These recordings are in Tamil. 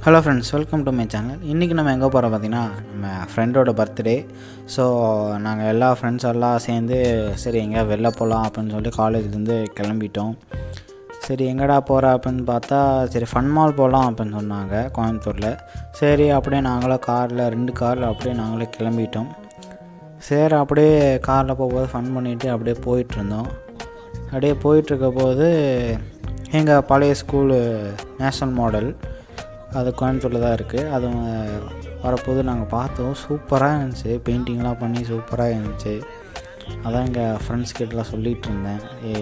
Hello friends, welcome to my channel. இன்றைக்கி நம்ம எங்கே போகிறோம் பார்த்திங்கன்னா, நம்ம ஃப்ரெண்டோட பர்த்டே. ஸோ நாங்கள் எல்லா ஃப்ரெண்ட்ஸ் எல்லாம் சேர்ந்து சரி எங்கேயா வெளில போகலாம் அப்படின்னு சொல்லி காலேஜ்லேருந்து கிளம்பிட்டோம். சரி எங்கடா போகிற அப்படின்னு பார்த்தா, சரி ஃபன் மால் போகலாம் அப்படின்னு சொன்னாங்க கோயம்புத்தூரில். சரி அப்படியே நாங்களும் ரெண்டு காரில் அப்படியே நாங்களே கிளம்பிட்டோம். சரி அப்படியே காரில் போகும்போது ஃபன் பண்ணிவிட்டு அப்படியே போயிட்டுருந்தோம். அப்படியே போயிட்டுருக்க போது எங்கள் பழைய ஸ்கூலு நேஷ்னல் மாடல் அது கோயம்புத்தூரில் தான் இருக்குது. அது வரப்போது நாங்கள் பார்த்தோம். சூப்பராக இருந்துச்சு, பெயிண்டிங்லாம் பண்ணி சூப்பராக இருந்துச்சு. அதான் எங்கள் ஃப்ரெண்ட்ஸ் கிட்டலாம் சொல்லிகிட்டு இருந்தேன்,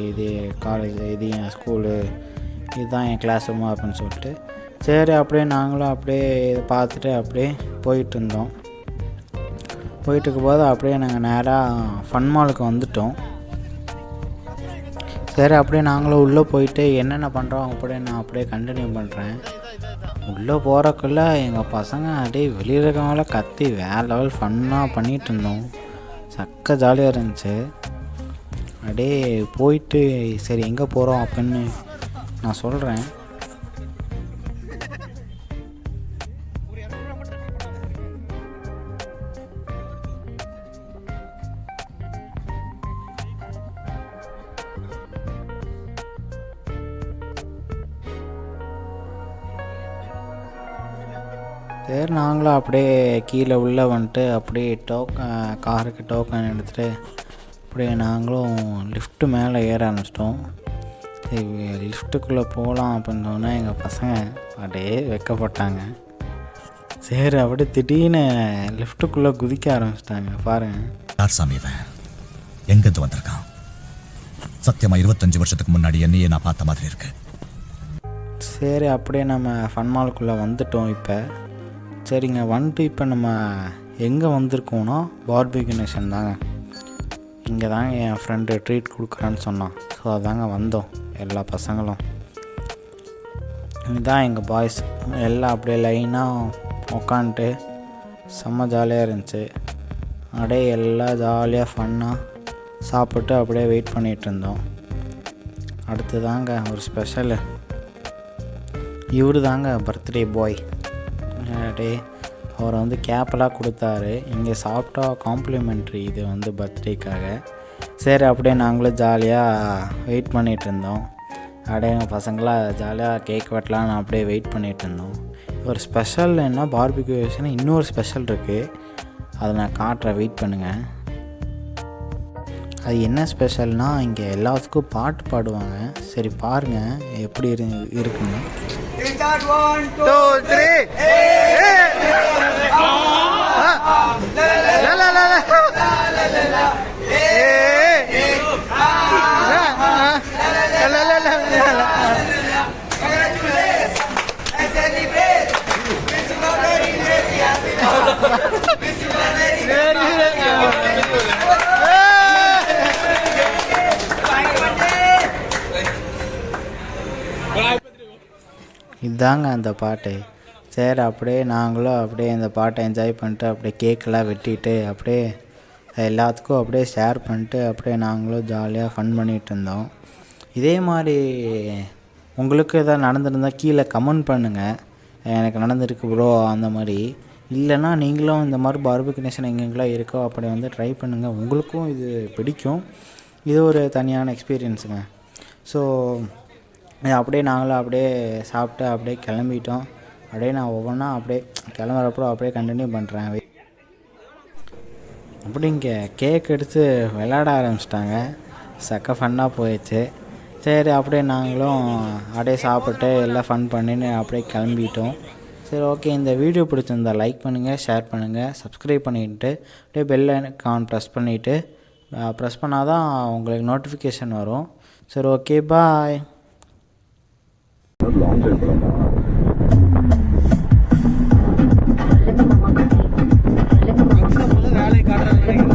இது காலேஜ், இது என் ஸ்கூலு, இதுதான் என் கிளாஸ் ரூமு அப்படின்னு சொல்லிட்டு. சரி அப்படியே நாங்களும் அப்படியே இதை பார்த்துட்டு அப்படியே போயிட்டுருந்தோம். போயிட்டுருக்கும்போது அப்படியே நாங்கள் நேராக ஃபன் மாலுக்கு வந்துட்டோம். சரி அப்படியே நாங்களும் உள்ளே போயிட்டு என்னென்ன பண்ணுறோம் அப்படியே நான் அப்படியே கண்டினியூ பண்ணுறேன். உள்ளே போகிறக்குள்ள எங்கள் பசங்க அப்படியே வெளியில் இருக்கவங்கள கத்தி வேறு லெவல் ஃபன்னாக பண்ணிகிட்டு இருந்தோம். சக்க ஜாலியாக இருந்துச்சு. அப்படியே போயிட்டு சரி எங்கே போகிறோம் அப்படின்னு நான் சொல்கிறேன். சரி நாங்களும் அப்படியே கீழே உள்ளே வந்துட்டு அப்படியே காருக்கு டோக்கன் எடுத்துகிட்டு அப்படியே நாங்களும் லிஃப்ட்டு மேலே ஏற ஆரம்பிச்சிட்டோம். சரி லிஃப்ட்டுக்குள்ளே போகலாம் அப்படின்னு சொன்னால் எங்கள் பசங்க அப்படியே வெக்கப்பட்டாங்க. சரி அப்படியே திடீர்னு லிஃப்ட்டுக்குள்ளே குதிக்க ஆரம்பிச்சிட்டாங்க. பாருங்கள், யார் சாமி இவன்? எங்கேருந்து வந்திருக்கான்? சத்தியமா 25 வருஷத்துக்கு முன்னாடி என்னையே நான் பார்த்த மாதிரி இருக்கு. சரி அப்படியே நம்ம ஃபன் மாலுக்குள்ளே வந்துட்டோம். சரிங்க வந்துட்டு இப்போ நம்ம எங்கே வந்திருக்கோன்னா பார்பிக்யூ நேஷன் தாங்க. இங்கே தாங்க என் ஃப்ரெண்டு ட்ரீட் கொடுக்குறான்னு சொன்னான். ஸோ அதாங்க வந்தோம் எல்லா பசங்களும். இதுதான் எங்கள் பாய்ஸ் எல்லாம் அப்படியே லைனாக உக்காந்துட்டு செம்ம ஜாலியாக இருந்துச்சு. அப்படியே எல்லாம் ஜாலியாக ஃபன்னாக சாப்பிட்டு அப்படியே வெயிட் பண்ணிகிட்டு இருந்தோம். அடுத்து தாங்க ஒரு ஸ்பெஷலு, இவரு தாங்க பர்த்டே பாய். அப்படியே அவர் வந்து கேப்பெல்லாம் கொடுத்தாரு. இங்கே சாப்பிட்டா காம்ப்ளிமெண்ட்ரி இது வந்து பர்த்டேக்காக. சரி அப்படியே நாங்களும் ஜாலியாக வெயிட் பண்ணிகிட்டு இருந்தோம். அப்படியே எங்கள் பசங்களாம் ஜாலியாக கேக் வெட்டலான்னு அப்படியே வெயிட் பண்ணிகிட்டு இருந்தோம். ஒரு ஸ்பெஷல் என்ன பார்பிக்யூ நேஷன் இன்னொரு ஸ்பெஷல் இருக்குது, அதை நான் காட்டுறேன், வெயிட் பண்ணுங்கள். அது என்ன ஸ்பெஷல்னால் இங்கே எல்லாத்துக்கும் பாட்டு பாடுவாங்க. சரி பாருங்கள் எப்படி இருக்குன்னு. 1 2 3 இதாங்க அந்த பாட்டு. சரி அப்படியே நாங்களும் அப்படியே இந்த பாட்டை என்ஜாய் பண்ணிட்டு அப்படியே கேக்கெல்லாம் வெட்டிட்டு அப்படியே எல்லாத்துக்கும் அப்படியே ஷேர் பண்ணிட்டு அப்படியே நாங்களும் ஜாலியாக ஃபன் பண்ணிகிட்டு இருந்தோம். இதே மாதிரி உங்களுக்கு எதாவது நடந்துருந்தால் கீழே கமெண்ட் பண்ணுங்கள். எனக்கு நடந்திருக்கு ப்ரோ அந்த மாதிரி. இல்லைன்னா நீங்களும் இந்த மாதிரி பார்பிக்யூ நேஷன் எங்கெங்கெல்லாம் இருக்கோ அப்படி வந்து ட்ரை பண்ணுங்கள். உங்களுக்கும் இது பிடிக்கும். இது ஒரு தனியான எக்ஸ்பீரியன்ஸுங்க. ஸோ அப்படியே நாங்களும் அப்படியே சாப்பிட்டு அப்படியே கிளம்பிட்டோம். அப்படியே நான் ஒவ்வொன்றா அப்படியே கிளம்புறப்போ அப்படியே கண்டினியூ பண்ணுறேன். அப்படி இங்கே கேக் எடுத்து விளையாட ஆரம்பிச்சிட்டாங்க. சக்க ஃபன்னாக போயிடுச்சு. சரி அப்படியே நாங்களும் அப்படியே சாப்பிட்டு எல்லாம் ஃபன் பண்ணின்னு அப்படியே கிளம்பிட்டோம். சரி ஓகே, இந்த வீடியோ பிடிச்சிருந்தா லைக் பண்ணுங்கள், ஷேர் பண்ணுங்கள், சப்ஸ்கிரைப் பண்ணிவிட்டு அப்படியே பெல் ஐகான் ப்ரெஸ் பண்ணால் தான் உங்களுக்கு நோட்டிஃபிகேஷன் வரும். சரி ஓகே, பாய். வேலை காட்டுறாங்க.